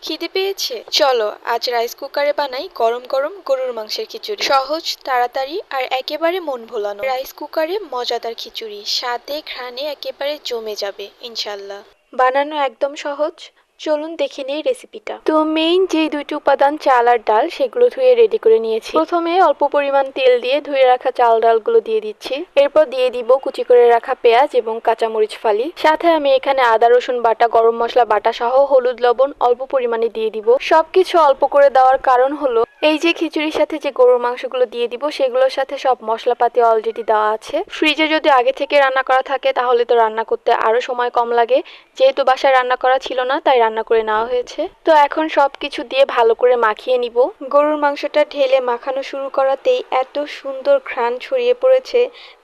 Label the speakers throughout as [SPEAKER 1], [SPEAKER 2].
[SPEAKER 1] খিদে পেয়েছে? চলো আজ রাইস কুকারে বানাই গরম গরম গরুর মাংসের খিচুড়ি। সহজ, তাড়াতাড়ি আর একেবারে মন ভোলানো। রাইস কুকারে মজাদার খিচুড়ি, স্বাদে ঘ্রাণে একেবারে জমে যাবে ইনশাল্লাহ। বানানো একদম সহজ, চলুন দেখে নেই রেসিপিটা। তো মেইন যে দুইটি উপাদান চাল আর ডাল, সেগুলো ধুয়ে রেডি করে নিয়েছি। প্রথমে অল্প পরিমাণ তেল দিয়ে ধুয়ে রাখা চাল ডালগুলো দিয়ে দিচ্ছি। এরপর দিয়ে দিব কুচি করে রাখা পেঁয়াজ এবং কাঁচামরিচ ফালি। সাথে আমি এখানে আদা রসুন বাটা, গরম মশলা বাটা সহ হলুদ লবণ অল্প পরিমাণে দিয়ে দিব। সবকিছু অল্প করে দেওয়ার কারণ হলো এই যে খিচুড়ির সাথে যে গরুর মাংসগুলো দিয়ে দিব সেগুলোর সাথে সব মশলাপাতি অলরেডি দেওয়া আছে। ফ্রিজে যদি আগে থেকে রান্না করা থাকে তাহলে তো রান্না করতে আরো সময় কম লাগে। যেহেতু বাসায় রান্না করা ছিল না তাই রান্না করে নেওয়া হয়েছে। তো এখন সবকিছু দিয়ে ভালো করে মাখিয়ে নিব। গরুর মাংসটা ঢেলে মাখানো শুরু করাতেই এত সুন্দর ঘ্রাণ ছড়িয়ে পড়েছে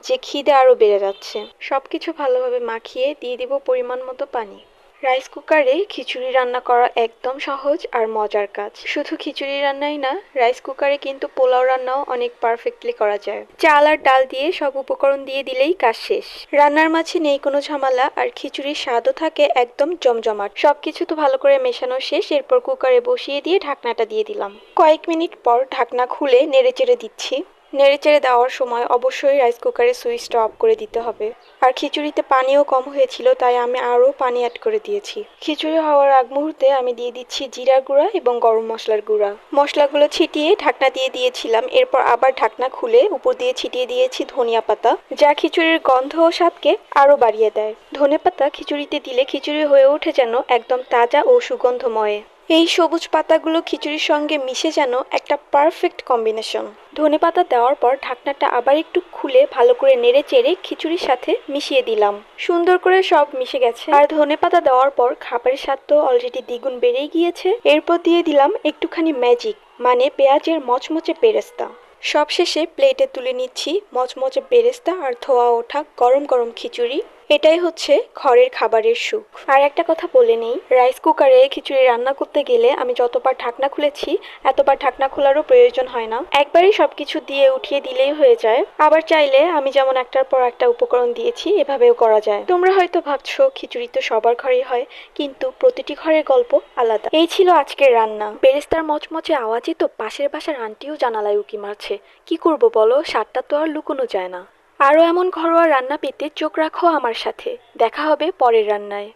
[SPEAKER 1] যে খিদে আরো বেড়ে যাচ্ছে। সবকিছু ভালোভাবে মাখিয়ে দিয়ে দিব পরিমাণ মতো পানি। রাইস কুকারে খিচুড়ি রান্না করা একদম সহজ আর মজার কাজ। শুধু খিচুড়ি রান্নাই না, রাইস কুকারে কিন্তু পোলাও রান্নাও অনেক পারফেক্টলি করা যায়। চাল আর ডাল দিয়ে সব উপকরণ দিয়ে দিলেই কাজ শেষ। রান্নার মাঝে নেই কোনো ঝামেলা, আর খিচুড়ির স্বাদও থাকে একদম জমজমাট। সবকিছু তো ভালো করে মেশানো শেষ, এরপর কুকারে বসিয়ে দিয়ে ঢাকনাটা দিয়ে দিলাম। কয়েক মিনিট পর ঢাকনা খুলে নেড়েচেড়ে দিচ্ছি। নেড়েচেড়ে দেওয়ার সময় অবশ্যই রাইস কুকারের সুইচটা অফ করে দিতে হবে। আর খিচুড়িতে পানিও কম হয়েছিল তাই আমি আরও পানি অ্যাড করে দিয়েছি। খিচুড়ি হওয়ার আগ মুহূর্তে আমি দিয়ে দিচ্ছি জিরার গুঁড়া এবং গরম মশলার গুঁড়া। মশলাগুলো ছিটিয়ে ঢাকনা দিয়ে দিয়েছিলাম, এরপর আবার ঢাকনা খুলে উপর দিয়ে ছিটিয়ে দিয়েছি ধনিয়া পাতা, যা খিচুড়ির গন্ধ ও স্বাদকে আরও বাড়িয়ে দেয়। ধনেপাতা খিচুড়িতে দিলে খিচুড়ি হয়ে ওঠে যেন একদম তাজা ও সুগন্ধময়। এই সবুজ পাতাগুলো খিচুড়ির সঙ্গে মিশে যেন একটা পারফেক্ট কম্বিনেশন। ধনেপাতা দেওয়ার পর ঢাকনাটা আবার একটু খুলে ভালো করে নেড়ে চেড়ে খিচুড়ির সাথে মিশিয়ে দিলাম। সুন্দর করে সব মিশে গেছে, আর ধনেপাতা দেওয়ার পর খাবারের স্বাদ তো অলরেডি দ্বিগুণ বেড়েই গিয়েছে। এরপর দিয়ে দিলাম একটুখানি ম্যাজিক, মানে পেঁয়াজের মচমচে বেরেস্তা। সবশেষে প্লেটে তুলে নিচ্ছি মচমচে বেরেস্তা আর ধোয়া ওঠা গরম গরম খিচুড়ি। এটাই হচ্ছে ঘরের খাবারের সুখ। আর একটা কথা বলে নেই, রাইস কুকারে খিচুড়ি রান্না করতে গেলে আমি যতবার ঢাকনা খুলেছি এতবার ঢাকনা খোলারও প্রয়োজন হয় না, একবারই সবকিছু দিয়ে উঠিয়ে দিলেই হয়ে যায়। আবার চাইলে আমি যেমন একটার পর একটা উপকরণ দিয়েছি এভাবেও করা যায়। তোমরা হয়তো ভাবছো খিচুড়ি তো সবার ঘরেই হয়, কিন্তু প্রতিটি ঘরের গল্প আলাদা। এই ছিল আজকের রান্না। বেরেস্তার মচমচে আওয়াজে তো পাশের বাসার আন্টিও জানালায় উকি মারছে। কি করব বলো, স্বাদটা তো আর লুকোনো যায় না। আরও এমন ঘরোয়া রান্না পেতে চোখ রাখো আমার সাথে। দেখা হবে পরের রান্নায়।